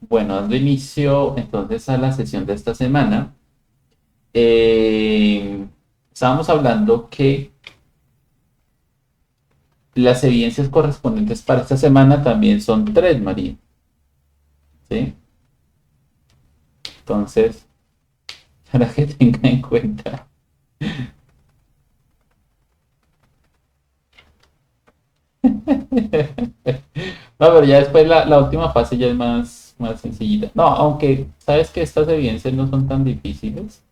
Bueno, dando inicio entonces a la sesión de esta semana, eh, estábamos hablando que las evidencias correspondientes para esta semana también son tres, María, ¿sí? Entonces, para que tenga en cuenta. No, pero ya después la última fase ya es más sencillita. No, aunque sabes que estas evidencias no son tan difíciles.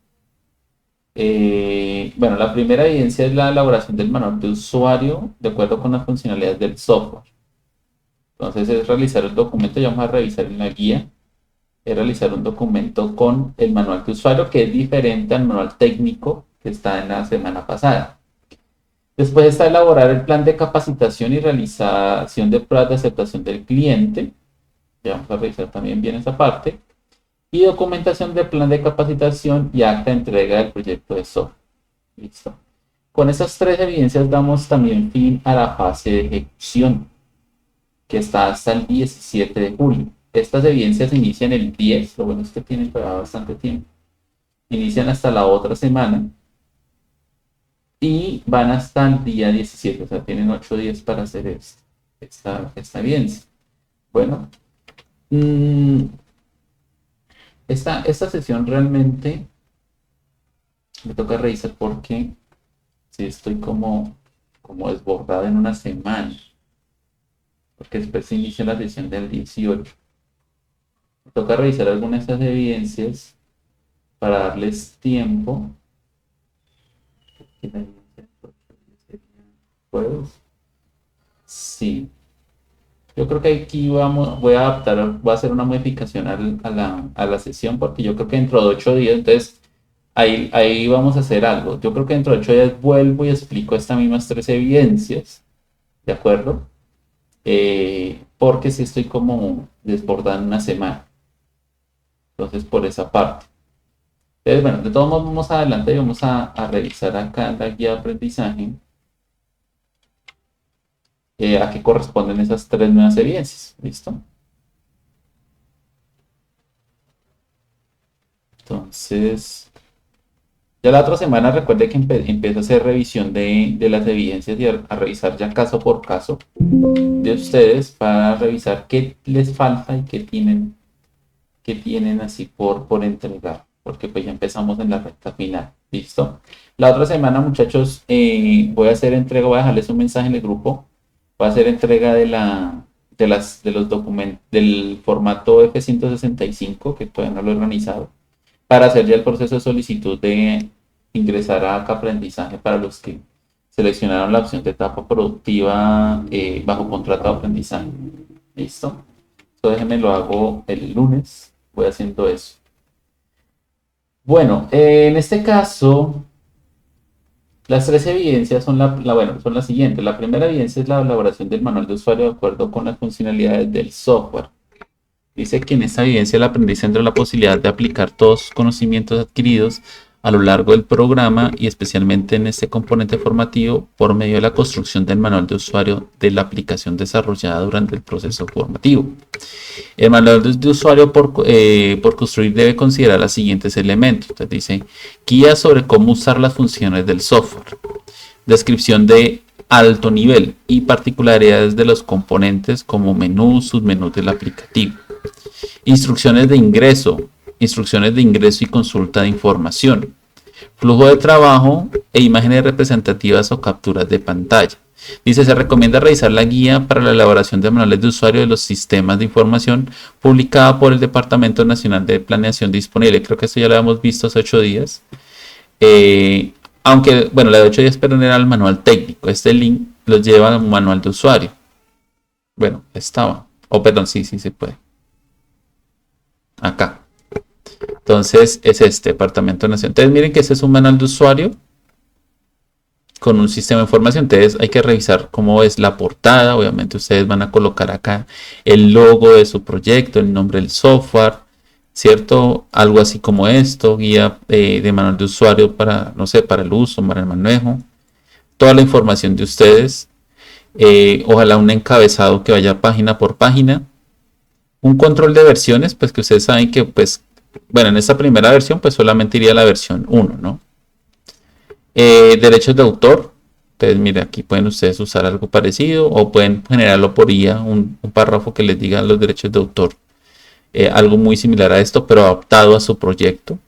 Bueno, la primera evidencia es la elaboración del manual de usuario de acuerdo con las funcionalidades del software. Entonces es realizar el documento, ya vamos a revisar en la guía, es realizar un documento con el manual de usuario que es diferente al manual técnico que está en la semana pasada. Después está elaborar el plan de capacitación y realización de pruebas de aceptación del cliente. Ya vamos a revisar también bien esa parte. Y documentación del plan de capacitación y acta de entrega del proyecto de software. Listo. Con esas tres evidencias damos también fin a la fase de ejecución, que está hasta el 17 de julio. Estas evidencias inician el 10, lo bueno es que tienen todavía bastante tiempo. Inician hasta la otra semana y van hasta el día 17, o sea, tienen 8 días para hacer esta evidencia. Bueno, mmm, esta sesión realmente me toca revisar porque si estoy como desbordado en una semana, porque después se inicia la sesión del 18. Me toca revisar algunas de esas evidencias para darles tiempo. Juegos. Sí, yo creo que aquí voy a adaptar, voy a hacer una modificación a la sesión porque yo creo que dentro de 8 días, entonces ahí vamos a hacer algo. Yo creo que dentro de 8 días vuelvo y explico estas mismas tres evidencias, ¿de acuerdo? Porque si estoy como desbordado en una semana, entonces por esa parte. Entonces, bueno, de todos modos vamos adelante y vamos a revisar acá la guía de aprendizaje a qué corresponden esas tres nuevas evidencias. ¿Listo? Entonces, ya la otra semana recuerde que empiezo a hacer revisión de las evidencias y a revisar ya caso por caso de ustedes para revisar qué les falta y qué tienen así por entregar, porque pues ya empezamos en la recta final. ¿Listo? La otra semana, muchachos, voy a hacer entrega, voy a dejarles un mensaje en el grupo, voy a hacer entrega de los documentos del formato F-165, que todavía no lo he organizado, para hacer ya el proceso de solicitud de ingresar a aprendizaje para los que seleccionaron la opción de etapa productiva bajo contrato de aprendizaje. ¿Listo? Entonces déjenme lo hago el lunes, voy haciendo eso. Bueno, en este caso, las tres evidencias bueno, son las siguientes. La primera evidencia es la elaboración del manual de usuario de acuerdo con las funcionalidades del software. Dice que en esta evidencia el aprendiz tendrá la posibilidad de aplicar todos los conocimientos adquiridos a lo largo del programa y especialmente en este componente formativo por medio de la construcción del manual de usuario de la aplicación desarrollada durante el proceso formativo. El manual de usuario por construir debe considerar los siguientes elementos. Entonces dice, guía sobre cómo usar las funciones del software, descripción de alto nivel y particularidades de los componentes como menús, submenús del aplicativo, instrucciones de ingreso y consulta de información, flujo de trabajo e imágenes representativas o capturas de pantalla. Dice, se recomienda revisar la guía para la elaboración de manuales de usuario de los sistemas de información publicada por el Departamento Nacional de Planeación disponible. Creo que esto ya lo habíamos visto hace 8 días. Aunque, bueno, la de 8 días, pero no era el manual técnico. Este link lo lleva a un manual de usuario. Bueno, estaba. Perdón, sí se puede. Acá. Entonces, es este Departamento Nacional. Entonces, miren que este es un manual de usuario con un sistema de información. Entonces hay que revisar cómo es la portada. Obviamente ustedes van a colocar acá el logo de su proyecto, el nombre del software, ¿cierto? Algo así como esto, guía de manual de usuario para, no sé, para el uso, para el manejo. Toda la información de ustedes. Ojalá un encabezado que vaya página por página. Un control de versiones, pues que ustedes saben que, pues, bueno, en esta primera versión, pues solamente iría la versión 1, ¿no? Derechos de autor. Entonces, mire, aquí pueden ustedes usar algo parecido o pueden generarlo por IA, un párrafo que les diga los derechos de autor. Algo muy similar a esto, pero adaptado a su proyecto.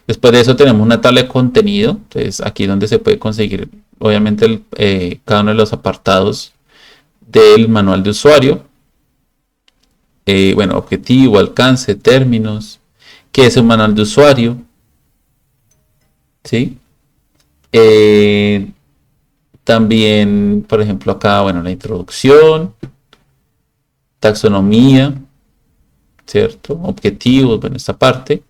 Después de eso tenemos una tabla de contenido. Entonces, aquí donde se puede conseguir, obviamente, cada uno de los apartados del manual de usuario. Bueno, objetivo, alcance, términos, qué es un manual de usuario, ¿sí? Eh, También, por ejemplo, acá, bueno, la introducción, taxonomía, ¿cierto? Objetivos, bueno, esta parte.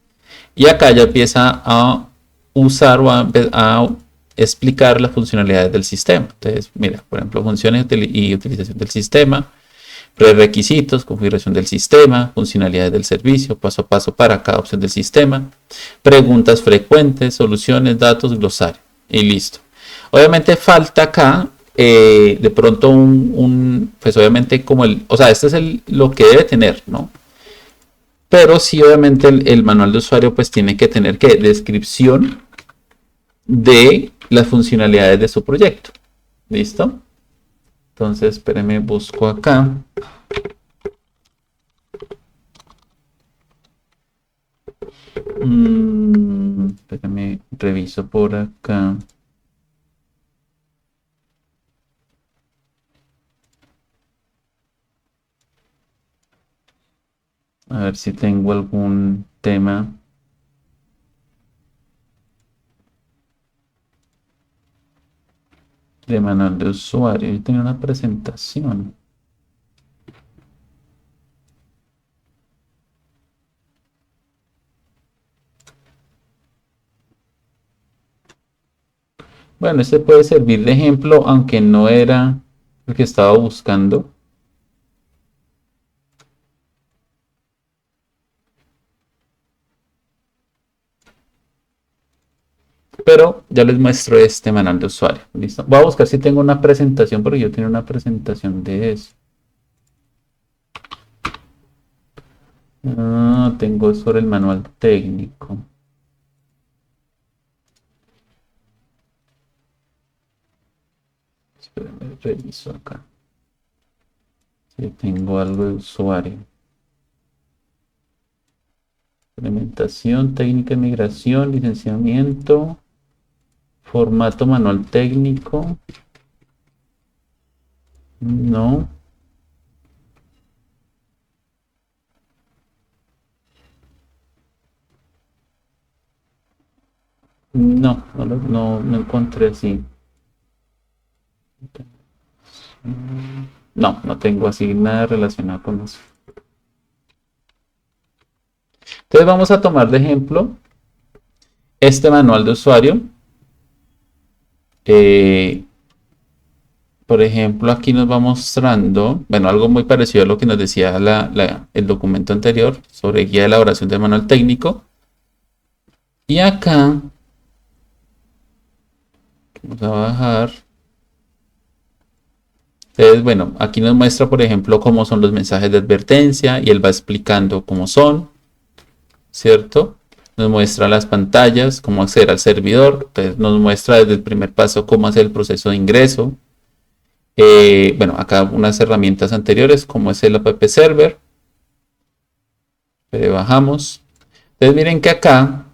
Y acá ya empieza a usar o a explicar las funcionalidades del sistema. Entonces, mira, por ejemplo, funciones y utilización del sistema, prerequisitos, configuración del sistema, funcionalidades del servicio, paso a paso para cada opción del sistema, preguntas frecuentes, soluciones, datos, glosario y listo. Obviamente falta acá de pronto pues obviamente como o sea, este es lo que debe tener, ¿no? Pero sí, obviamente el manual de usuario pues tiene que tener que descripción de las funcionalidades de su proyecto. ¿Listo? Entonces, espérenme, busco acá. Espérenme, reviso por acá. A ver si tengo algún tema. De manual de usuario. Yo tenía una presentación. Bueno, este puede servir de ejemplo, aunque no era el que estaba buscando. Pero ya les muestro este manual de usuario. ¿Listo? Voy a buscar si tengo una presentación, porque yo tengo una presentación de eso. Ah, tengo sobre el manual técnico. Espérenme, reviso acá. Si tengo algo de usuario. Implementación, técnica de migración, licenciamiento, formato manual técnico. No. No encontré así. No tengo así nada relacionado con eso. Entonces vamos a tomar de ejemplo este manual de usuario. Por ejemplo, aquí nos va mostrando, bueno, algo muy parecido a lo que nos decía el documento anterior sobre guía de elaboración del manual técnico. Y acá, vamos a bajar. Entonces, bueno, aquí nos muestra, por ejemplo, cómo son los mensajes de advertencia y él va explicando cómo son, ¿cierto? Nos muestra las pantallas, cómo acceder al servidor. Entonces, nos muestra desde el primer paso cómo hacer el proceso de ingreso. Bueno, acá unas herramientas anteriores, como es el app server. Pero bajamos. Entonces, miren que acá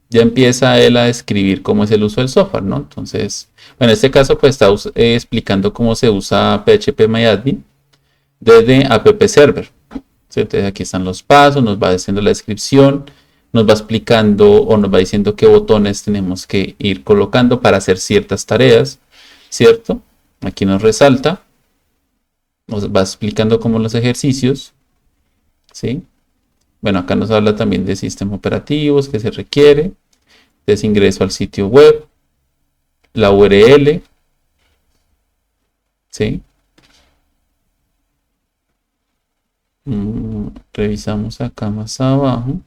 ya empieza él a describir cómo es el uso del software, ¿no? Entonces, bueno, en este caso, pues está explicando cómo se usa PHPMyAdmin desde app server. ¿Sí? Entonces, aquí están los pasos, nos va diciendo la descripción, nos va explicando o nos va diciendo qué botones tenemos que ir colocando para hacer ciertas tareas, ¿cierto? Aquí nos resalta, nos va explicando cómo los ejercicios, ¿sí? Bueno, acá nos habla también de sistemas operativos que se requiere, de ingreso al sitio web, la URL, ¿sí? Revisamos acá más abajo.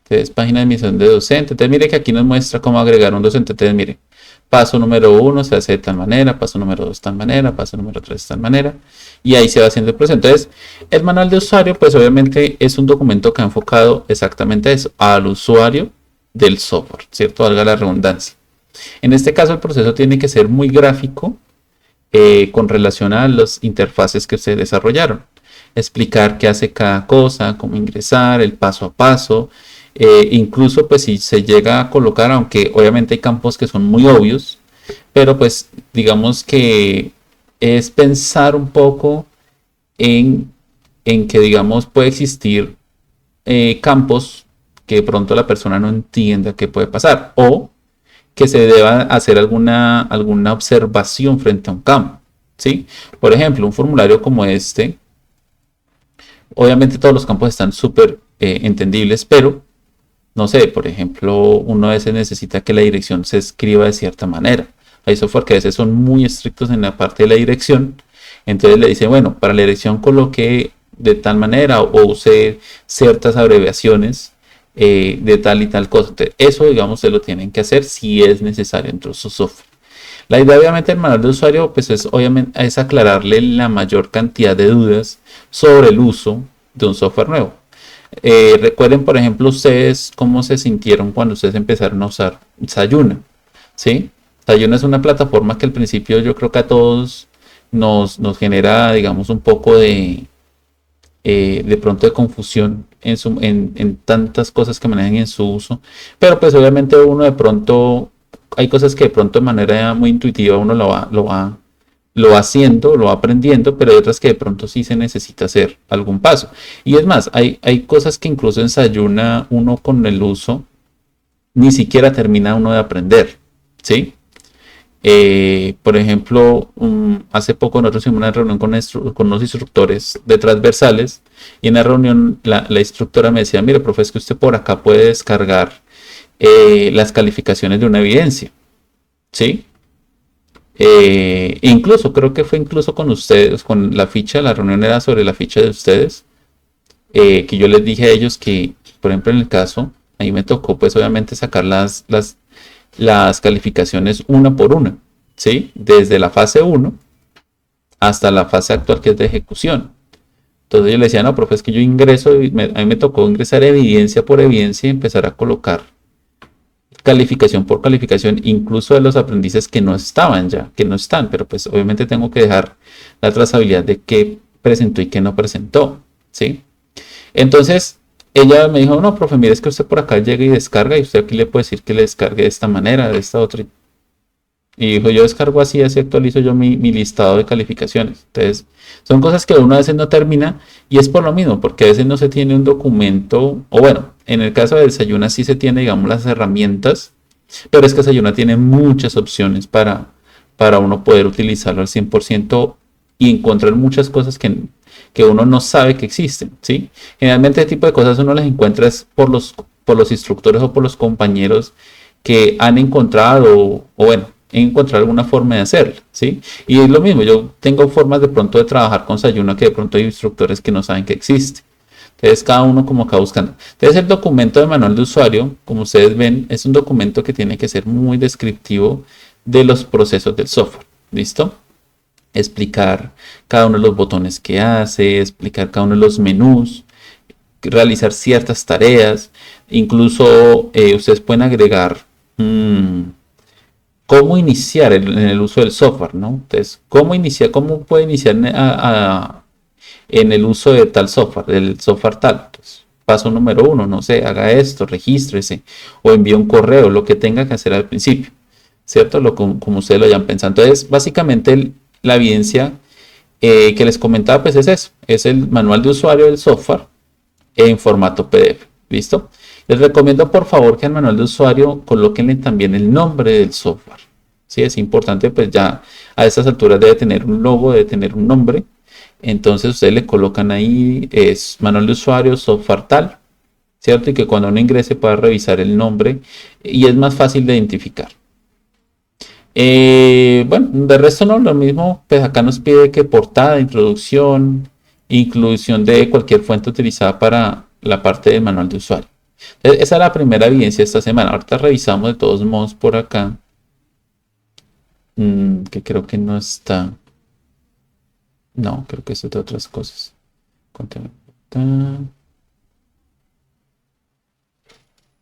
Entonces, página de admisión de docente. Entonces, mire que aquí nos muestra cómo agregar un docente. Entonces, mire, paso número 1 se hace de tal manera, paso número 2 de tal manera, paso número 3 de tal manera, y ahí se va haciendo el proceso. Entonces, el manual de usuario, pues obviamente es un documento que ha enfocado exactamente a eso, al usuario del software, ¿cierto? Valga la redundancia. En este caso, el proceso tiene que ser muy gráfico con relación a las interfaces que se desarrollaron. Explicar qué hace cada cosa, cómo ingresar, el paso a paso. Incluso pues si se llega a colocar, aunque obviamente hay campos que son muy obvios, pero pues digamos que es pensar un poco en, en que digamos puede existir campos que de pronto la persona no entienda qué puede pasar o que se deba hacer alguna observación frente a un campo, ¿sí? Por ejemplo, un formulario como este, obviamente todos los campos están súper entendibles, pero no sé, por ejemplo, uno a veces necesita que la dirección se escriba de cierta manera. Hay software que a veces son muy estrictos en la parte de la dirección. Entonces le dice, bueno, para la dirección coloque de tal manera o use ciertas abreviaciones de tal y tal cosa. Entonces, eso, digamos, se lo tienen que hacer si es necesario dentro de su software. La idea, obviamente, del manual de usuario, pues es, obviamente, es aclararle la mayor cantidad de dudas sobre el uso de un software nuevo. Recuerden, por ejemplo, ustedes cómo se sintieron cuando ustedes empezaron a usar Sayuna, ¿sí? Sayuna es una plataforma que al principio yo creo que a todos nos genera, digamos, un poco de pronto de confusión en tantas cosas que manejan en su uso, pero pues obviamente uno de pronto, hay cosas que de pronto de manera muy intuitiva uno lo va haciendo, lo va aprendiendo, pero hay otras que de pronto sí se necesita hacer algún paso. Y es más, hay cosas que incluso en Sayuna uno con el uso ni siquiera termina uno de aprender, ¿sí? Por ejemplo, hace poco nosotros hicimos una reunión con unos instructores de transversales y en la reunión la instructora me decía, mire, profe, es que usted por acá puede descargar las calificaciones de una evidencia, ¿sí? Incluso, creo que fue incluso con ustedes, con la ficha, la reunión era sobre la ficha de ustedes, que yo les dije a ellos que, por ejemplo, en el caso, ahí me tocó pues obviamente sacar las calificaciones una por una, ¿sí? Desde la fase 1 hasta la fase actual que es de ejecución. Entonces yo le decía, no, profe, es que yo ingreso, a mí me tocó ingresar evidencia por evidencia y empezar a colocar calificación por calificación, incluso de los aprendices que no estaban ya, que no están, pero pues obviamente tengo que dejar la trazabilidad de qué presentó y qué no presentó, ¿sí? Entonces, ella me dijo, no, profe, mire, es que usted por acá llega y descarga y usted aquí le puede decir que le descargue de esta manera, de esta otra. Y dijo, yo descargo así, así actualizo yo mi listado de calificaciones. Entonces, son cosas que uno a veces no termina y es por lo mismo, porque a veces no se tiene un documento, o bueno, en el caso de Sayuna sí se tiene, digamos, las herramientas, pero es que Sayuna tiene muchas opciones para uno poder utilizarlo al 100% y encontrar muchas cosas que uno no sabe que existen, ¿sí? Generalmente este tipo de cosas uno las encuentra por los instructores o por los compañeros que han encontrado, o bueno, encontrar alguna forma de hacerlo, ¿sí? Y es lo mismo, yo tengo formas de pronto de trabajar con Sayuna que de pronto hay instructores que no saben que existe. Entonces cada uno como acá buscando. Entonces el documento de manual de usuario, como ustedes ven, es un documento que tiene que ser muy descriptivo de los procesos del software. ¿Listo? Explicar cada uno de los botones que hace, explicar cada uno de los menús, realizar ciertas tareas. Incluso ustedes pueden agregar cómo iniciar en el uso del software, ¿no? Entonces, cómo puede iniciar en el uso de tal software, del software tal. Entonces, paso número 1, no sé, haga esto, regístrese o envíe un correo, lo que tenga que hacer al principio, ¿cierto? Como ustedes lo hayan pensado. Entonces, básicamente la evidencia que les comentaba, pues es eso, es el manual de usuario del software en formato PDF, ¿listo? Les recomiendo por favor que al manual de usuario colóquenle también el nombre del software, ¿sí? Es importante, pues ya a estas alturas debe tener un logo, debe tener un nombre. Entonces ustedes le colocan ahí, es manual de usuario, software tal, ¿cierto? Y que cuando uno ingrese pueda revisar el nombre y es más fácil de identificar. Bueno, de resto no, lo mismo, pues acá nos pide que portada, introducción, inclusión de cualquier fuente utilizada para la parte del manual de usuario. Entonces, esa es la primera evidencia de esta semana. Ahorita revisamos de todos modos por acá. Que creo que no está. No, creo que es de otras cosas. Contenido.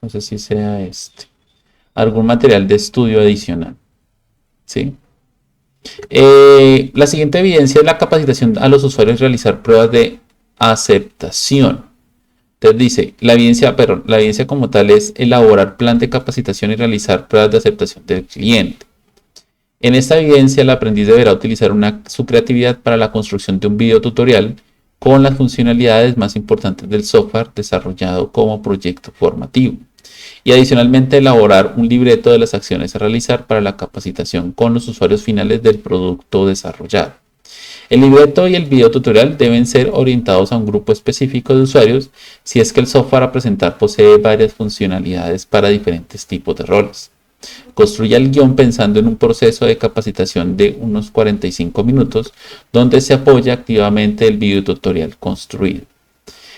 No sé si sea este. Algún material de estudio adicional. ¿Sí? La siguiente evidencia es la capacitación a los usuarios realizar pruebas de aceptación. Entonces dice, la evidencia como tal es elaborar plan de capacitación y realizar pruebas de aceptación del cliente. En esta evidencia, el aprendiz deberá utilizar su creatividad para la construcción de un video tutorial con las funcionalidades más importantes del software desarrollado como proyecto formativo. Y adicionalmente elaborar un libreto de las acciones a realizar para la capacitación con los usuarios finales del producto desarrollado. El libreto y el video tutorial deben ser orientados a un grupo específico de usuarios si es que el software a presentar posee varias funcionalidades para diferentes tipos de roles. Construya el guión pensando en un proceso de capacitación de unos 45 minutos donde se apoya activamente el video tutorial construido.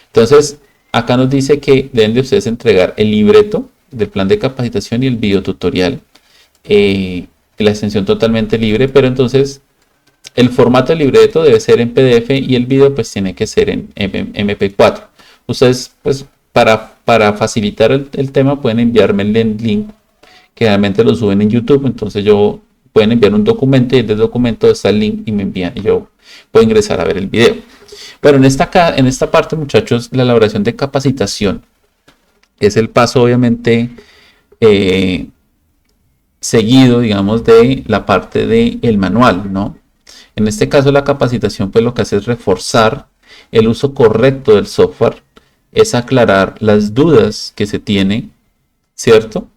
Entonces, acá nos dice que deben de ustedes entregar el libreto del plan de capacitación y el video tutorial. La extensión totalmente libre, pero entonces el formato del libreto debe ser en PDF y el video pues tiene que ser en MP4. Ustedes pues para facilitar el tema pueden enviarme el link, que realmente lo suben en YouTube, entonces pueden enviar un documento y en el documento está el link y me envían y yo puedo ingresar a ver el video. Bueno, en esta parte, muchachos, la elaboración de capacitación es el paso obviamente seguido, digamos, de la parte del manual, ¿no? En este caso la capacitación pues lo que hace es reforzar el uso correcto del software, es aclarar las dudas que se tiene, ¿cierto?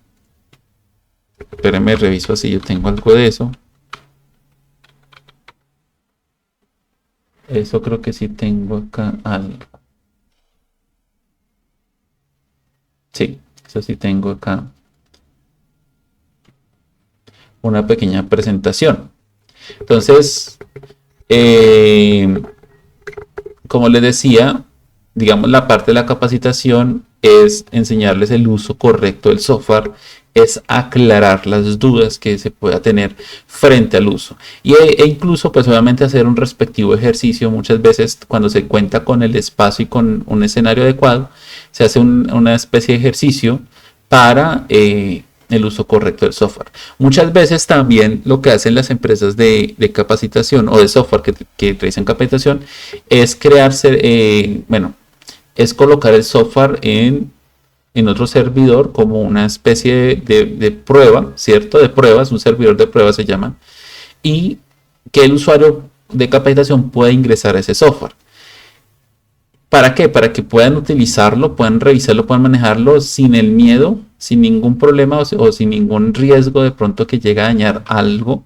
Espérenme, reviso si yo tengo algo de eso. Eso creo que sí tengo acá algo. Sí, eso sí tengo acá. Una pequeña presentación. Entonces, como les decía, digamos la parte de la capacitación es enseñarles el uso correcto del software, es aclarar las dudas que se pueda tener frente al uso e incluso pues obviamente hacer un respectivo ejercicio. Muchas veces cuando se cuenta con el espacio y con un escenario adecuado se hace una especie de ejercicio para el uso correcto del software. Muchas veces también lo que hacen las empresas de capacitación o de software que realizan capacitación es crearse, es colocar el software en otro servidor como una especie de prueba, ¿cierto? De pruebas, un servidor de pruebas se llama, y que el usuario de capacitación pueda ingresar a ese software. ¿Para qué? Para que puedan utilizarlo, puedan revisarlo, puedan manejarlo sin el miedo, sin ningún problema o sin ningún riesgo de pronto que llegue a dañar algo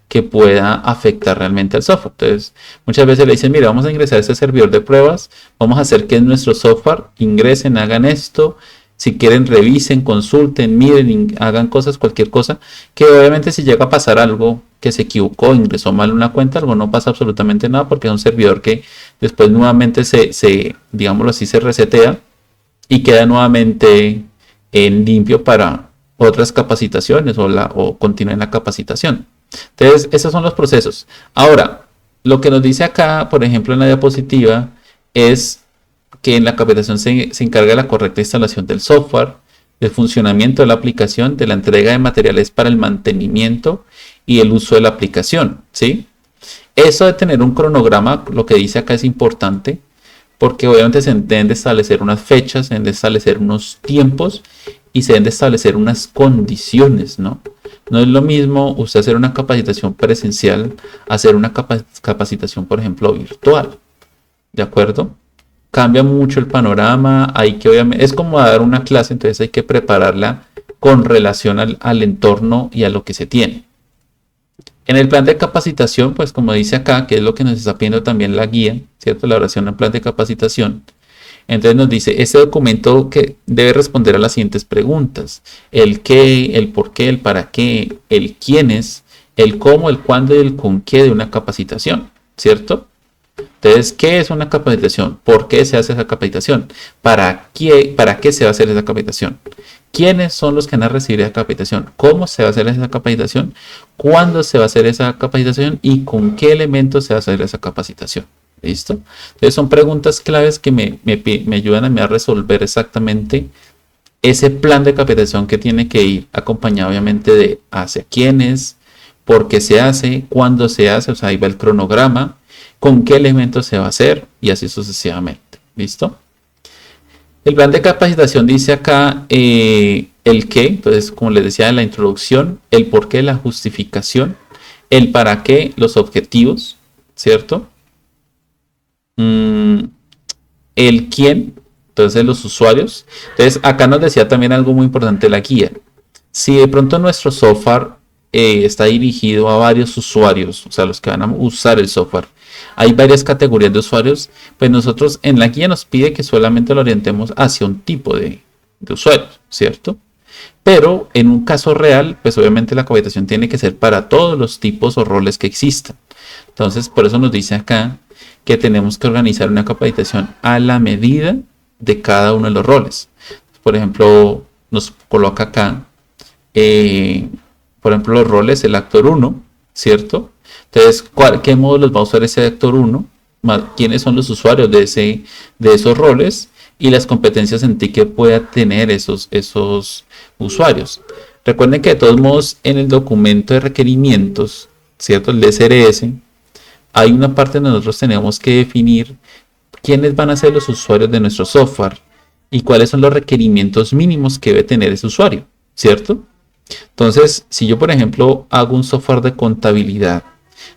que pueda afectar realmente al software. Entonces, muchas veces le dicen, mira, vamos a ingresar a este servidor de pruebas, vamos a hacer que es nuestro software, ingresen, hagan esto, si quieren revisen, consulten, miren, hagan cosas, cualquier cosa, que obviamente si llega a pasar algo, que se equivocó, ingresó mal una cuenta, algo no pasa absolutamente nada porque es un servidor que después nuevamente digámoslo así, se resetea y queda nuevamente en limpio para otras capacitaciones o continúen la capacitación. Entonces, esos son los procesos. Ahora, lo que nos dice acá, por ejemplo, en la diapositiva, es que en la capacitación se encarga de la correcta instalación del software, del funcionamiento de la aplicación, de la entrega de materiales para el mantenimiento y el uso de la aplicación, ¿sí? Eso de tener un cronograma, lo que dice acá es importante, porque obviamente se deben de establecer unas fechas, se deben de establecer unos tiempos y se deben de establecer unas condiciones, ¿no? No es lo mismo usted hacer una capacitación presencial, hacer una capacitación, por ejemplo, virtual, ¿de acuerdo? Cambia mucho el panorama, hay que obviamente, es como dar una clase, entonces hay que prepararla con relación al entorno y a lo que se tiene. En el plan de capacitación, pues como dice acá, que es lo que nos está pidiendo también la guía, ¿cierto? La oración al plan de capacitación. Entonces nos dice, este documento que debe responder a las siguientes preguntas: el qué, el por qué, el para qué, el quiénes, el cómo, el cuándo y el con qué de una capacitación, ¿cierto? Entonces, ¿qué es una capacitación? ¿Por qué se hace esa capacitación? Para qué se va a hacer esa capacitación? ¿Quiénes son los que van a recibir esa capacitación? ¿Cómo se va a hacer esa capacitación? ¿Cuándo se va a hacer esa capacitación? ¿Y con qué elementos se va a hacer esa capacitación? ¿Listo? Entonces son preguntas claves que me ayudan a mí a resolver exactamente ese plan de capacitación que tiene que ir acompañado obviamente de hacia quiénes, por qué se hace, cuándo se hace, o sea, ahí va el cronograma, con qué elementos se va a hacer y así sucesivamente. ¿Listo? El plan de capacitación dice acá el qué, entonces como les decía en la introducción, el por qué, la justificación, el para qué, los objetivos, ¿cierto? El quién, entonces los usuarios. Entonces acá nos decía también algo muy importante la guía. Si de pronto nuestro software está dirigido a varios usuarios, o sea, los que van a usar el software, hay varias categorías de usuarios, pues nosotros en la guía nos pide que solamente lo orientemos hacia un tipo de usuarios, ¿cierto? Pero en un caso real, pues obviamente la capacitación tiene que ser para todos los tipos o roles que existan. Entonces, por eso nos dice acá que tenemos que organizar una capacitación a la medida de cada uno de los roles. Por ejemplo, nos coloca acá, por ejemplo, los roles, el actor 1, ¿cierto? Entonces, ¿qué módulos va a usar ese actor 1? ¿Quiénes son los usuarios de esos roles? Y las competencias en ti que pueda tener esos usuarios. Recuerden que de todos modos en el documento de requerimientos, ¿cierto? El DSRS, hay una parte donde nosotros tenemos que definir quiénes van a ser los usuarios de nuestro software y cuáles son los requerimientos mínimos que debe tener ese usuario, ¿cierto? Entonces, si yo por ejemplo hago un software de contabilidad,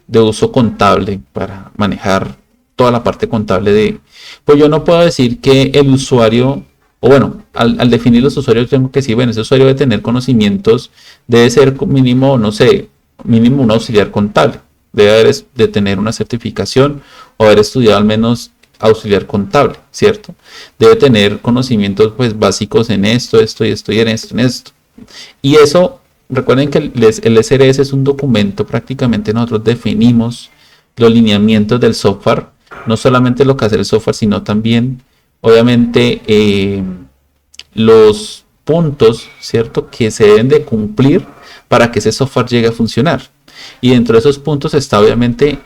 de uso contable para manejar toda la parte contable pues yo no puedo decir que el usuario, o bueno, al definir los usuarios tengo que decir, bueno, ese usuario debe tener conocimientos, debe ser mínimo, no sé, mínimo un auxiliar contable, debe de tener una certificación o haber estudiado al menos auxiliar contable, ¿cierto? Debe tener conocimientos pues básicos en esto y en esto. Y eso, recuerden que el SRS es un documento, prácticamente nosotros definimos los lineamientos del software, no solamente lo que hace el software, sino también, obviamente, los puntos, ¿cierto?, que se deben de cumplir para que ese software llegue a funcionar. Y dentro de esos puntos está, obviamente,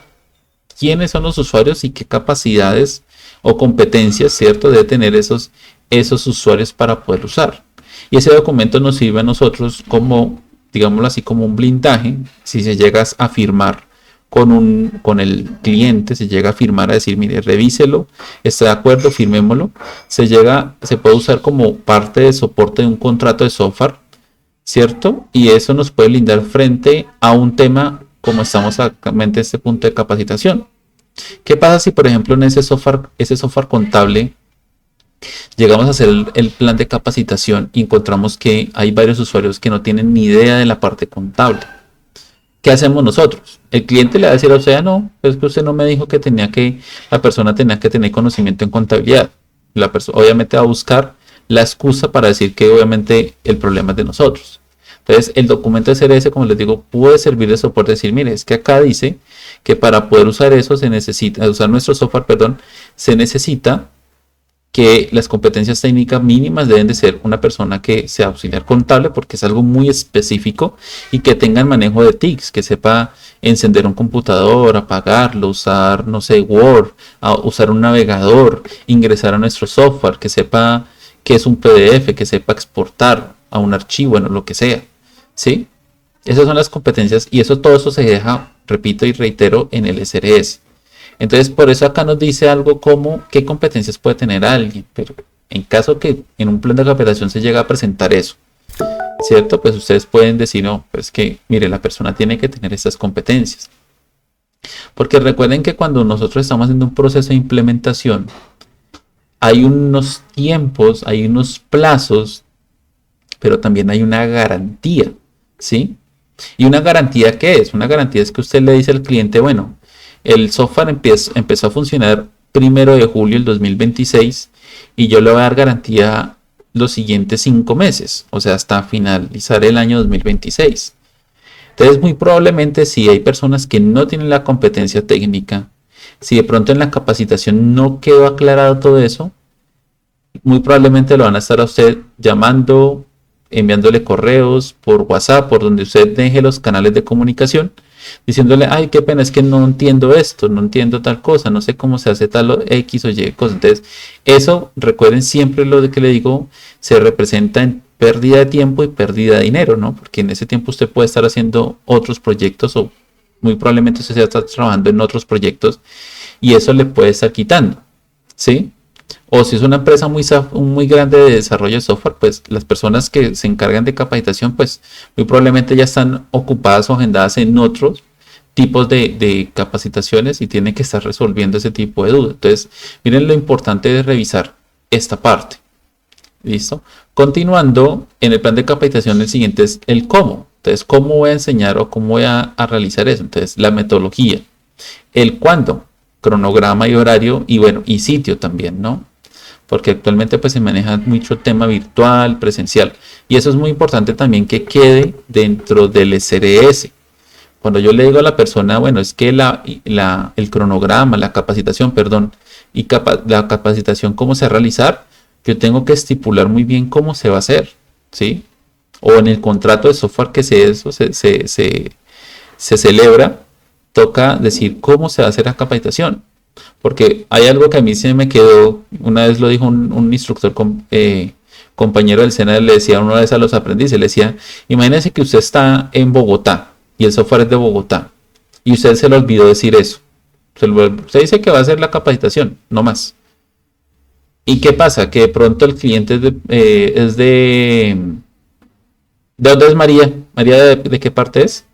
quiénes son los usuarios y qué capacidades o competencias, ¿cierto?, debe tener esos usuarios para poder usar. Y ese documento nos sirve a nosotros como, digámoslo así, como un blindaje. Si se llega a firmar con el cliente, se llega a firmar a decir, mire, revíselo, está de acuerdo, firmémoslo. Se puede usar como parte de soporte de un contrato de software, ¿cierto? Y eso nos puede blindar frente a un tema como estamos actualmente en este punto de capacitación. ¿Qué pasa si, por ejemplo, en ese software contable llegamos a hacer el plan de capacitación y encontramos que hay varios usuarios que no tienen ni idea de la parte contable? ¿Qué hacemos nosotros? El cliente le va a decir, o sea, no, es que usted no me dijo que la persona tenía que tener conocimiento en contabilidad. La persona obviamente va a buscar la excusa para decir que obviamente el problema es de nosotros. Entonces, el documento de CRS, como les digo, puede servir de soporte, decir, mire, es que acá dice que para poder usar eso usar nuestro software, se necesita que las competencias técnicas mínimas deben de ser una persona que sea auxiliar contable, porque es algo muy específico, y que tenga el manejo de TICs, que sepa encender un computador, apagarlo, usar, no sé, Word, usar un navegador, ingresar a nuestro software, que sepa que es un PDF, que sepa exportar a un archivo, bueno, lo que sea, ¿sí? Esas son las competencias y todo eso se deja, repito y reitero, en el SRS. Entonces, por eso acá nos dice algo como qué competencias puede tener alguien, pero en caso que en un plan de capacitación se llega a presentar eso, ¿cierto? Pues ustedes pueden decir, no, pues que, mire, la persona tiene que tener estas competencias. Porque recuerden que cuando nosotros estamos haciendo un proceso de implementación, hay unos tiempos, hay unos plazos, pero también hay una garantía, ¿sí? ¿Y una garantía qué es? Una garantía es que usted le dice al cliente, bueno, el software empezó a funcionar 1 de julio del 2026 y yo le voy a dar garantía los siguientes 5 meses, o sea, hasta finalizar el año 2026. Entonces, muy probablemente si hay personas que no tienen la competencia técnica Si de pronto en la capacitación no quedó aclarado todo eso, muy probablemente lo van a estar a usted llamando, enviándole correos por WhatsApp, por donde usted deje los canales de comunicación, diciéndole, ay, qué pena, es que no entiendo esto, no entiendo tal cosa, no sé cómo se hace tal X o Y cosa. Entonces, eso, recuerden siempre lo de que le digo, se representa en pérdida de tiempo y pérdida de dinero, ¿no? Porque en ese tiempo usted puede estar haciendo otros proyectos o muy probablemente usted está trabajando en otros proyectos y eso le puede estar quitando, ¿sí? O si es una empresa muy grande de desarrollo de software, pues las personas que se encargan de capacitación, pues muy probablemente ya están ocupadas o agendadas en otros tipos de capacitaciones y tienen que estar resolviendo ese tipo de dudas. Entonces, miren lo importante de revisar esta parte. ¿Listo? Continuando, en el plan de capacitación, el siguiente es el cómo. Entonces, ¿cómo voy a enseñar o cómo voy a realizar eso? Entonces, la metodología, el cuándo, cronograma y horario y bueno, y sitio también, ¿no? Porque actualmente pues se maneja mucho tema virtual, presencial. Y eso es muy importante también que quede dentro del SRS. Cuando yo le digo a la persona, bueno, es que el cronograma, la capacitación, perdón, y la capacitación, cómo se va a realizar, yo tengo que estipular muy bien cómo se va a hacer, ¿sí? O en el contrato de software que se celebra, toca decir cómo se va a hacer la capacitación. Porque hay algo que a mí se me quedó, una vez lo dijo un instructor compañero del SENA, le decía una vez a los aprendices, le decía, imagínense que usted está en Bogotá y el software es de Bogotá y usted se le olvidó decir eso. Usted dice que va a hacer la capacitación, no más. ¿Y qué pasa? Que de pronto el cliente es de... ¿De dónde es María? ¿María de qué parte es?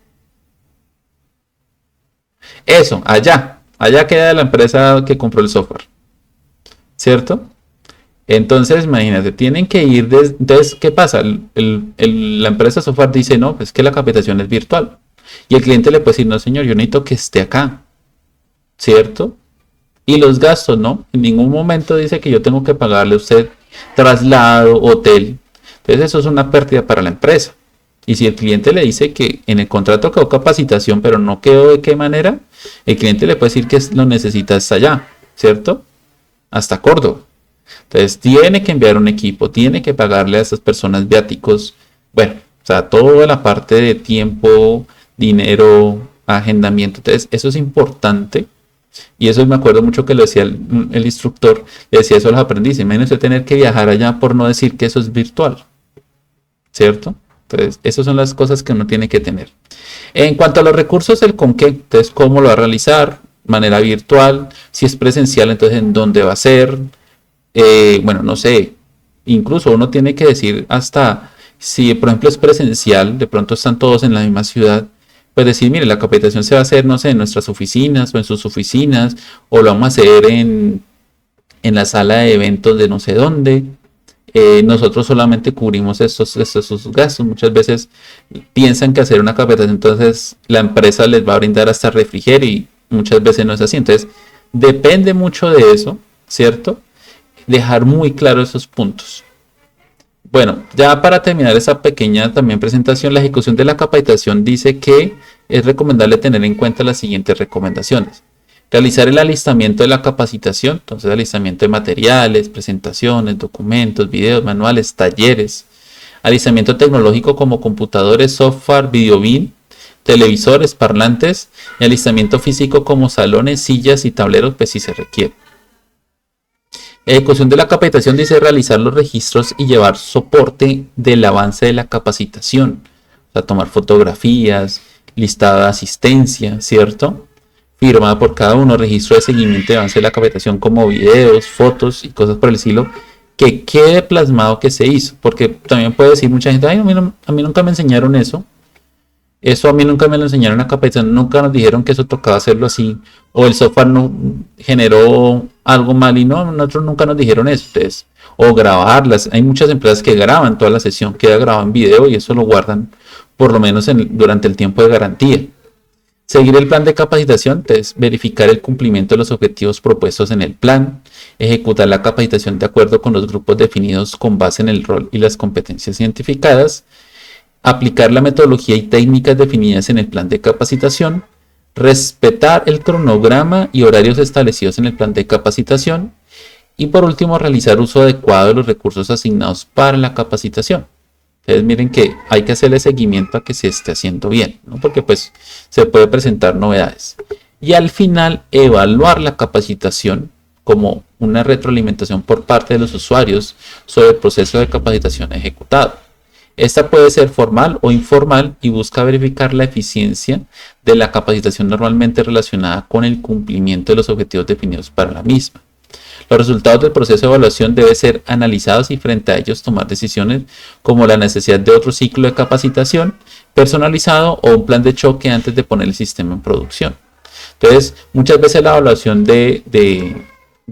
Eso, allá. Allá queda la empresa que compró el software, ¿cierto? Entonces, imagínate, tienen que ir entonces, ¿qué pasa? La empresa de software dice, no, pues que la capacitación es virtual. Y el cliente le puede decir, no, señor, yo necesito que esté acá, ¿cierto? Y los gastos, ¿no? En ningún momento dice que yo tengo que pagarle a usted traslado, hotel. Entonces, eso es una pérdida para la empresa. Y si el cliente le dice que en el contrato quedó capacitación, pero no quedó de qué manera, el cliente le puede decir que lo necesita hasta allá, ¿cierto? Hasta Córdoba. Entonces tiene que enviar un equipo, tiene que pagarle a esas personas viáticos. Bueno, o sea, toda la parte de tiempo, dinero, agendamiento. Entonces eso es importante. Y eso me acuerdo mucho que lo decía el instructor, le decía eso a los aprendices. Imagínense tener que viajar allá por no decir que eso es virtual, ¿cierto? Entonces, esas son las cosas que uno tiene que tener. En cuanto a los recursos, el con qué, entonces, cómo lo va a realizar, manera virtual, si es presencial, entonces, en dónde va a ser, bueno, no sé, incluso uno tiene que decir hasta, si por ejemplo es presencial, de pronto están todos en la misma ciudad, pues decir, mire, la capacitación se va a hacer, no sé, en nuestras oficinas o en sus oficinas, o lo vamos a hacer en la sala de eventos de no sé dónde. Nosotros solamente cubrimos estos gastos. Muchas veces piensan que hacer una capacitación, entonces la empresa les va a brindar hasta refrigerio y muchas veces no es así. Entonces, depende mucho de eso, ¿cierto? Dejar muy claro esos puntos. Bueno, ya para terminar esa pequeña también presentación, la ejecución de la capacitación dice que es recomendable tener en cuenta las siguientes recomendaciones. Realizar el alistamiento de la capacitación, entonces alistamiento de materiales, presentaciones, documentos, videos, manuales, talleres. Alistamiento tecnológico como computadores, software, videobin, televisores, parlantes. Y alistamiento físico como salones, sillas y tableros, pues si se requiere. Ejecución de la capacitación dice realizar los registros y llevar soporte del avance de la capacitación. O sea, tomar fotografías, listado de asistencia, ¿cierto? Firmada por cada uno, registro de seguimiento y avance de la capacitación como videos, fotos y cosas por el estilo, que quede plasmado que se hizo. Porque también puede decir mucha gente, ay, a mí nunca me enseñaron eso. Eso a mí nunca me lo enseñaron en la capacitación, nunca nos dijeron que eso tocaba hacerlo así, o el software no generó algo mal y no, nosotros nunca nos dijeron eso. Entonces, o grabarlas, hay muchas empresas que graban toda la sesión, queda grabado en video y eso lo guardan por lo menos durante el tiempo de garantía. Seguir el plan de capacitación, entonces verificar el cumplimiento de los objetivos propuestos en el plan, ejecutar la capacitación de acuerdo con los grupos definidos con base en el rol y las competencias identificadas, aplicar la metodología y técnicas definidas en el plan de capacitación, respetar el cronograma y horarios establecidos en el plan de capacitación. Y por último, realizar uso adecuado de los recursos asignados para la capacitación. Entonces miren que hay que hacerle seguimiento a que se esté haciendo bien, ¿no? Porque pues se puede presentar novedades. Y al final, evaluar la capacitación como una retroalimentación por parte de los usuarios sobre el proceso de capacitación ejecutado. Esta puede ser formal o informal y busca verificar la eficiencia de la capacitación normalmente relacionada con el cumplimiento de los objetivos definidos para la misma. Los resultados del proceso de evaluación deben ser analizados y frente a ellos tomar decisiones como la necesidad de otro ciclo de capacitación personalizado o un plan de choque antes de poner el sistema en producción. Entonces, muchas veces la evaluación de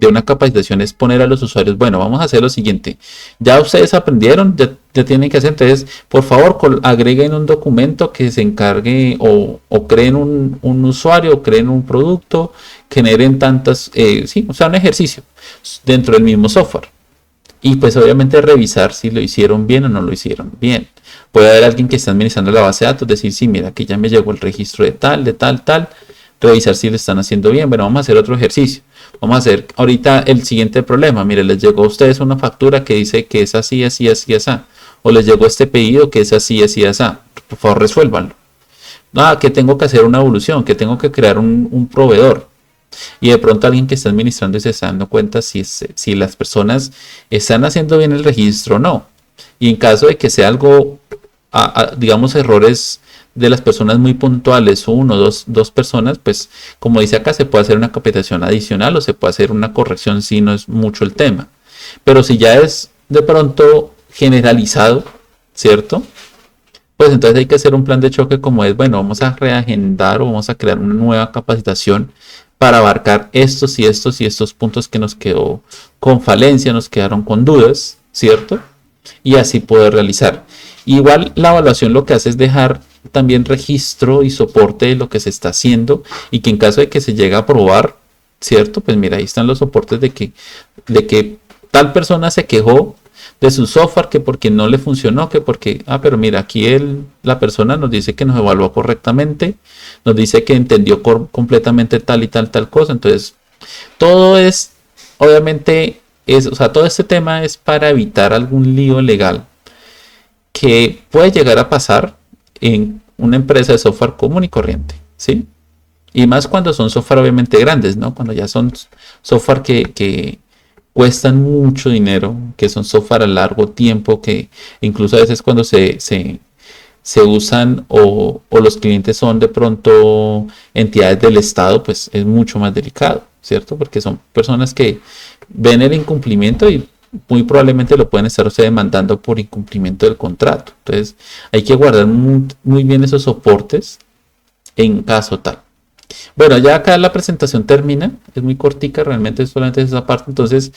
una capacitación es poner a los usuarios, bueno, vamos a hacer lo siguiente, ya ustedes aprendieron, ya tienen que hacer, entonces, por favor, agreguen un documento que se encargue o creen un usuario, o creen un producto, generen tantas, o sea, un ejercicio dentro del mismo software. Y pues obviamente revisar si lo hicieron bien o no lo hicieron bien. Puede haber alguien que está administrando la base de datos, decir, sí, mira, que ya me llegó el registro de tal, revisar si lo están haciendo bien. Bueno, vamos a hacer otro ejercicio. Vamos a hacer ahorita el siguiente problema. Mire, les llegó a ustedes una factura que dice que es así, así, así, así. O les llegó este pedido que es así, así, así. Por favor, resuélvanlo. Nada, que tengo que hacer una evolución, que tengo que crear un proveedor. Y de pronto alguien que está administrando y se está dando cuenta si las personas están haciendo bien el registro o no. Y en caso de que sea algo, digamos, errores de las personas muy puntuales, uno, dos personas, pues como dice acá, se puede hacer una capacitación adicional o se puede hacer una corrección si no es mucho el tema. Pero si ya es de pronto generalizado, ¿cierto? Pues entonces hay que hacer un plan de choque como es, bueno, vamos a reagendar o vamos a crear una nueva capacitación para abarcar estos y estos y estos puntos que nos quedó con falencia, nos quedaron con dudas, ¿cierto? Y así poder realizar. Igual la evaluación lo que hace es dejar también registro y soporte de lo que se está haciendo y que en caso de que se llegue a probar, ¿cierto? Pues mira, ahí están los soportes de que tal persona se quejó de su software, que porque no le funcionó, que porque, pero mira, aquí la persona nos dice que nos evaluó correctamente, nos dice que entendió completamente tal y tal cosa. Entonces, todo es, obviamente, o sea, todo este tema es para evitar algún lío legal que puede llegar a pasar en una empresa de software común y corriente, ¿sí? Y más cuando son software obviamente grandes, ¿no? Cuando ya son software que cuestan mucho dinero, que son software a largo tiempo, que incluso a veces cuando se usan o los clientes son de pronto entidades del Estado, pues es mucho más delicado, ¿cierto? Porque son personas que ven el incumplimiento y muy probablemente lo pueden estar ustedes demandando por incumplimiento del contrato. Entonces hay que guardar muy bien esos soportes en caso tal. Bueno, ya acá la presentación termina, es muy cortica, realmente solamente es esa parte. Entonces,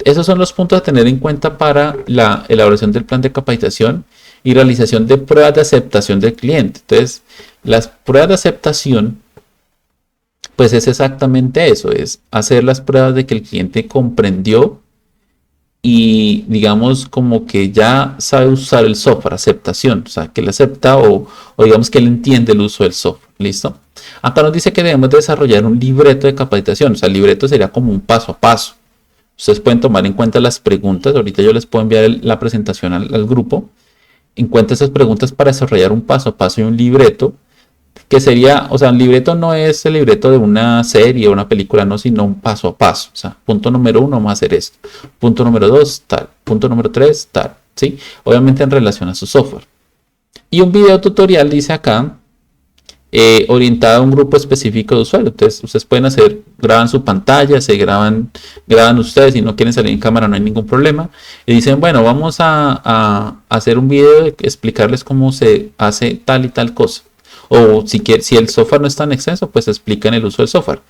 esos son los puntos a tener en cuenta para la elaboración del plan de capacitación y realización de pruebas de aceptación del cliente. Entonces, las pruebas de aceptación, pues es exactamente eso, es hacer las pruebas de que el cliente comprendió y digamos como que ya sabe usar el software, aceptación, o sea, que le acepta o digamos que él entiende el uso del software, ¿listo? Acá nos dice que debemos desarrollar un libreto de capacitación, o sea, el libreto sería como un paso a paso. Ustedes pueden tomar en cuenta las preguntas, ahorita yo les puedo enviar la presentación al grupo, en cuenta esas preguntas para desarrollar un paso a paso y un libreto, que sería, o sea, un libreto no es el libreto de una serie o una película, no, sino un paso a paso. O sea, punto número 1, vamos a hacer esto. Punto número 2, tal. Punto número 3, tal. ¿Sí? Obviamente en relación a su software. Y un video tutorial dice acá, orientado a un grupo específico de usuarios. Entonces, ustedes pueden graban su pantalla, graban ustedes, si no quieren salir en cámara no hay ningún problema. Y dicen, bueno, vamos a hacer un video, explicarles cómo se hace tal y tal cosa. O si el software no es tan extenso, pues explican el uso del software.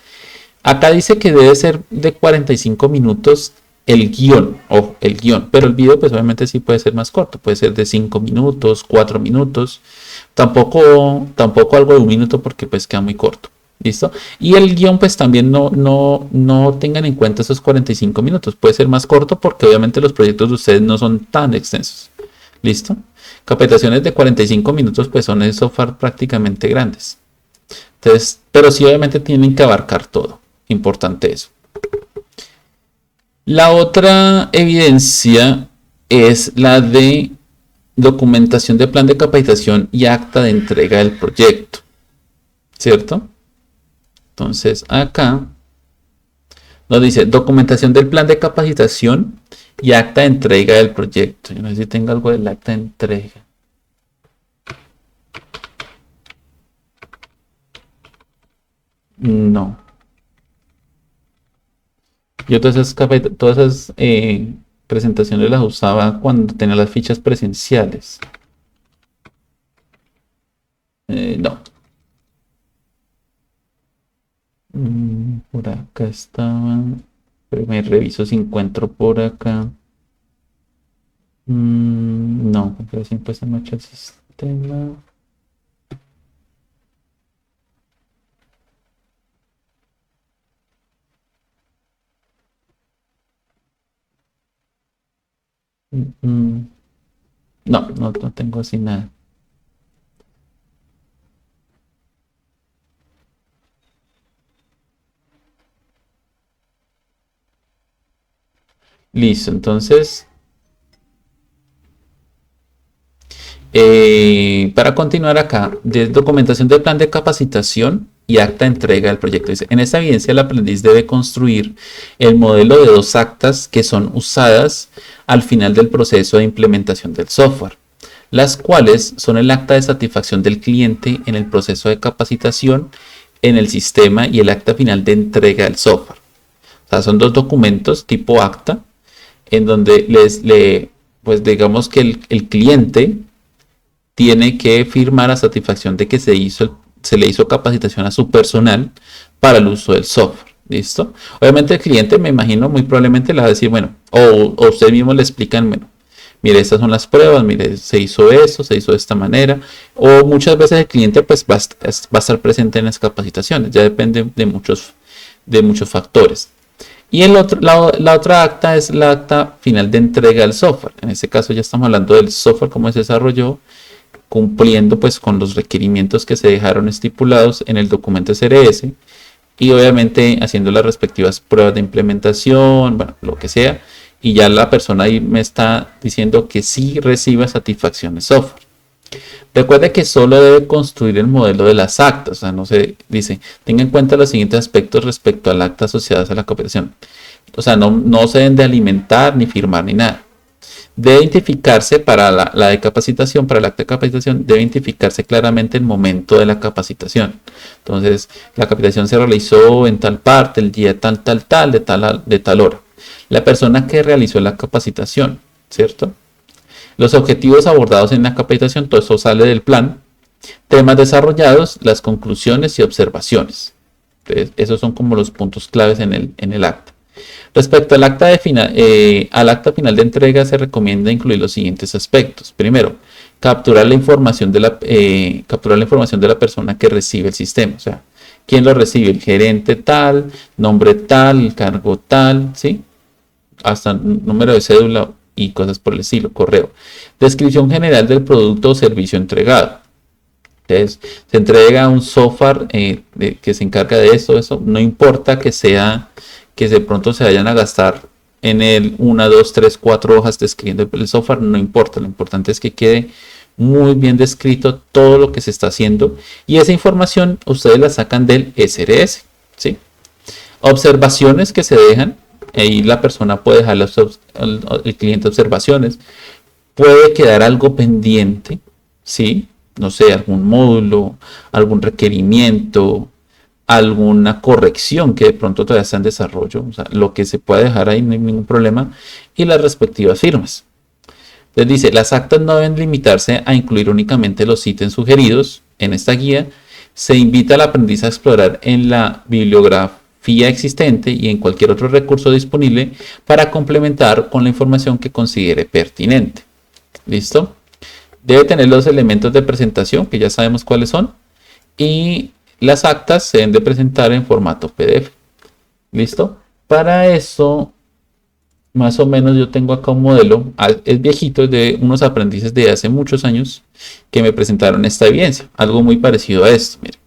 Acá dice que debe ser de 45 minutos el guión, pero el video pues obviamente sí puede ser más corto, puede ser de 5 minutos, 4 minutos, tampoco algo de 1 minuto porque pues queda muy corto, ¿listo? Y el guión pues también no tengan en cuenta esos 45 minutos, puede ser más corto porque obviamente los proyectos de ustedes no son tan extensos, ¿listo? Capacitaciones de 45 minutos pues son en software prácticamente grandes. Entonces, pero sí obviamente tienen que abarcar todo. Importante eso. La otra evidencia es la de documentación de plan de capacitación y acta de entrega del proyecto, ¿cierto? Entonces acá nos dice documentación del plan de capacitación y acta de entrega del proyecto. Yo no sé si tengo algo del acta de entrega. No. Yo todas esas presentaciones las usaba cuando tenía las fichas presenciales. No. Por acá estaba. Pero me reviso si encuentro por acá. No, configuración puesta en marcha el sistema. No, no tengo así nada. Listo, entonces, para continuar acá, de documentación del plan de capacitación y acta de entrega del proyecto. Dice, en esta evidencia el aprendiz debe construir el modelo de dos actas que son usadas al final del proceso de implementación del software, las cuales son el acta de satisfacción del cliente en el proceso de capacitación en el sistema y el acta final de entrega del software. O sea, son dos documentos tipo acta en donde pues digamos que el cliente tiene que firmar a satisfacción de que se le hizo capacitación a su personal para el uso del software. ¿Listo? Obviamente el cliente, me imagino, muy probablemente le va a decir, bueno, o ustedes mismos le explican, bueno, mire, estas son las pruebas, mire, se hizo eso, se hizo de esta manera, o muchas veces el cliente pues va a estar presente en las capacitaciones, ya depende de muchos factores. Y la otra acta es la acta final de entrega del software. En este caso ya estamos hablando del software, cómo se desarrolló, cumpliendo pues con los requerimientos que se dejaron estipulados en el documento SRS y obviamente haciendo las respectivas pruebas de implementación, bueno, lo que sea, y ya la persona ahí me está diciendo que sí reciba satisfacción de software. Recuerde que solo debe construir el modelo de las actas, o sea, no se dice, tenga en cuenta los siguientes aspectos respecto al acta asociadas a la cooperación. O sea, no se deben de alimentar, ni firmar, ni nada. Debe identificarse para la de capacitación, para el acta de capacitación, debe identificarse claramente el momento de la capacitación. Entonces, la capacitación se realizó en tal parte, el día tal, de tal hora. La persona que realizó la capacitación, ¿cierto? Los objetivos abordados en la capacitación, todo eso sale del plan. Temas desarrollados, las conclusiones y observaciones. Entonces, esos son como los puntos claves en el acta. Respecto al acta final de entrega, se recomienda incluir los siguientes aspectos. Primero, capturar la información de la persona que recibe el sistema. O sea, ¿quién lo recibe? El gerente tal, nombre tal, el cargo tal, ¿sí? Hasta número de cédula y cosas por el estilo, correo. Descripción general del producto o servicio entregado. Entonces, se entrega un software que se encarga de eso. No importa que de pronto se vayan a gastar en el 1, 2, 3, 4 hojas describiendo el software, no importa. Lo importante es que quede muy bien descrito todo lo que se está haciendo y esa información ustedes la sacan del SRS, ¿sí? Observaciones que se dejan. Ahí la persona puede dejar el cliente observaciones. Puede quedar algo pendiente, ¿sí? No sé, algún módulo, algún requerimiento, alguna corrección que de pronto todavía está en desarrollo. O sea, lo que se puede dejar ahí no hay ningún problema. Y las respectivas firmas. Entonces dice, las actas no deben limitarse a incluir únicamente los ítems sugeridos en esta guía. Se invita al aprendiz a explorar en la bibliografía existente y en cualquier otro recurso disponible para complementar con la información que considere pertinente. ¿Listo? Debe tener los elementos de presentación, que ya sabemos cuáles son, y las actas se deben de presentar en formato PDF. ¿Listo? Para eso, más o menos yo tengo acá un modelo, es viejito, es de unos aprendices de hace muchos años que me presentaron esta evidencia, algo muy parecido a esto. Miren.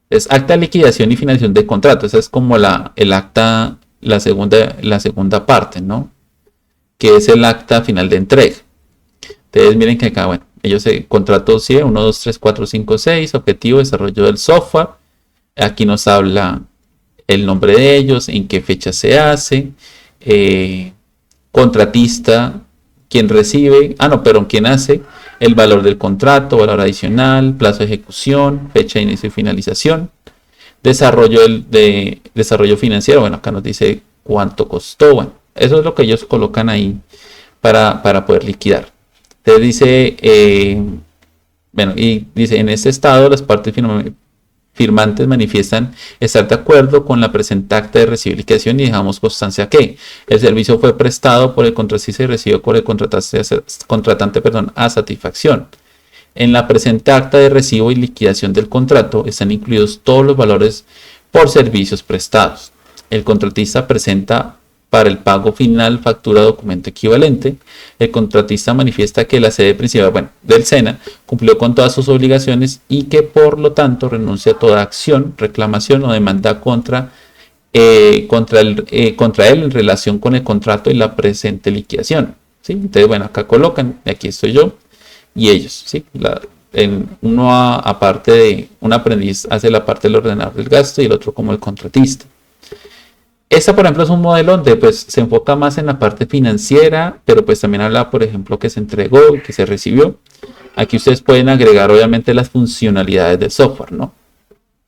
Es acta de liquidación y finalización de contrato. Esa es como el acta, la segunda parte, ¿no? Que es el acta final de entrega. Entonces miren que acá, bueno, ellos se contrató 1, 2, 3, 4, 5, 6, objetivo, desarrollo del software. Aquí nos habla el nombre de ellos, en qué fecha se hace, contratista, quién recibe, no, pero quién hace, el valor del contrato, valor adicional, plazo de ejecución, fecha de inicio y finalización, desarrollo financiero, bueno, acá nos dice cuánto costó, bueno, eso es lo que ellos colocan ahí para poder liquidar. Entonces dice, bueno, y dice, en este estado las partes firmantes manifiestan estar de acuerdo con la presente acta de recibo y liquidación y dejamos constancia que el servicio fue prestado por el contratista y recibido por el contratante, a satisfacción. En la presente acta de recibo y liquidación del contrato están incluidos todos los valores por servicios prestados. El contratista presenta para el pago final factura o documento equivalente. El contratista manifiesta que la sede principal, del SENA cumplió con todas sus obligaciones y que por lo tanto renuncia a toda acción, reclamación o demanda contra él en relación con el contrato y la presente liquidación. ¿Sí? Entonces, bueno, acá colocan, aquí estoy yo y ellos. ¿Sí? Aparte de un aprendiz hace la parte del ordenador del gasto y el otro como el contratista. Esta, por ejemplo, es un modelo donde pues, se enfoca más en la parte financiera, pero pues también habla, por ejemplo, que se entregó y que se recibió. Aquí ustedes pueden agregar, obviamente, las funcionalidades del software, ¿no?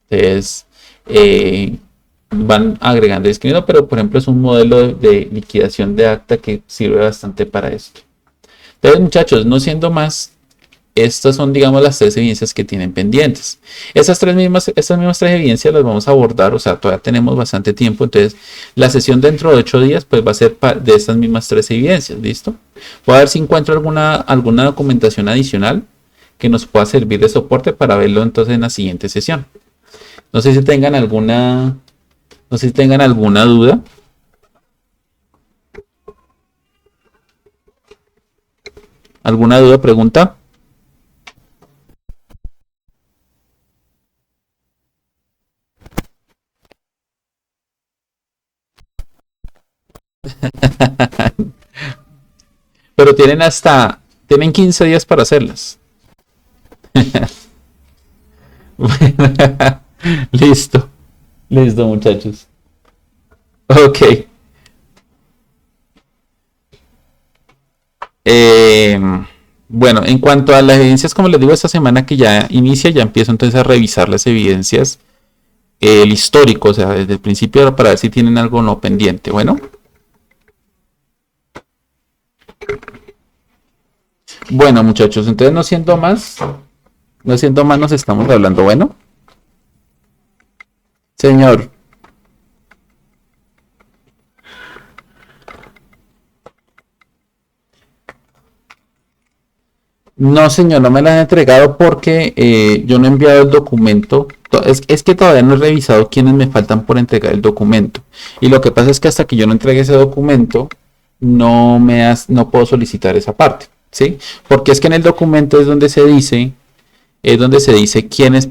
Entonces, van agregando y escribiendo, pero, por ejemplo, es un modelo de liquidación de acta que sirve bastante para esto. Entonces, muchachos, no siendo más, estas son, digamos, las 3 evidencias que tienen pendientes. Estas mismas 3 evidencias las vamos a abordar, o sea, todavía tenemos bastante tiempo, entonces la sesión dentro de 8 días pues va a ser de estas mismas 3 evidencias, ¿listo? Voy a ver si encuentro alguna documentación adicional que nos pueda servir de soporte para verlo entonces en la siguiente sesión. No sé si tengan alguna duda. ¿Alguna duda, pregunta? Pero tienen 15 días para hacerlas. Listo, muchachos. Ok. Bueno, en cuanto a las evidencias, como les digo, esta semana que ya inicia, ya empiezo entonces a revisar las evidencias, el histórico, o sea, desde el principio para ver si tienen algo no pendiente. Bueno, muchachos, entonces no siendo más, nos estamos hablando. Bueno, señor. No, señor, no me la han entregado porque yo no he enviado el documento. Es que todavía no he revisado quiénes me faltan por entregar el documento. Y lo que pasa es que hasta que yo no entregue ese documento, no puedo solicitar esa parte. ¿Sí? Porque es que en el documento es donde se dice quiénes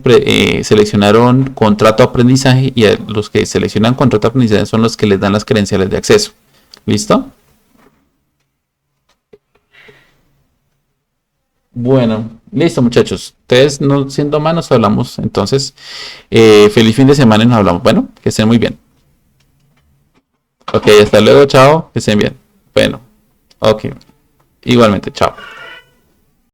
seleccionaron contrato de aprendizaje y a los que seleccionan contrato de aprendizaje son los que les dan las credenciales de acceso. ¿Listo? Bueno, listo, muchachos. Ustedes, no siendo más, nos hablamos. Entonces, feliz fin de semana y nos hablamos. Bueno, que estén muy bien. Ok, hasta luego, chao. Que estén bien. Bueno, ok. Igualmente, chao.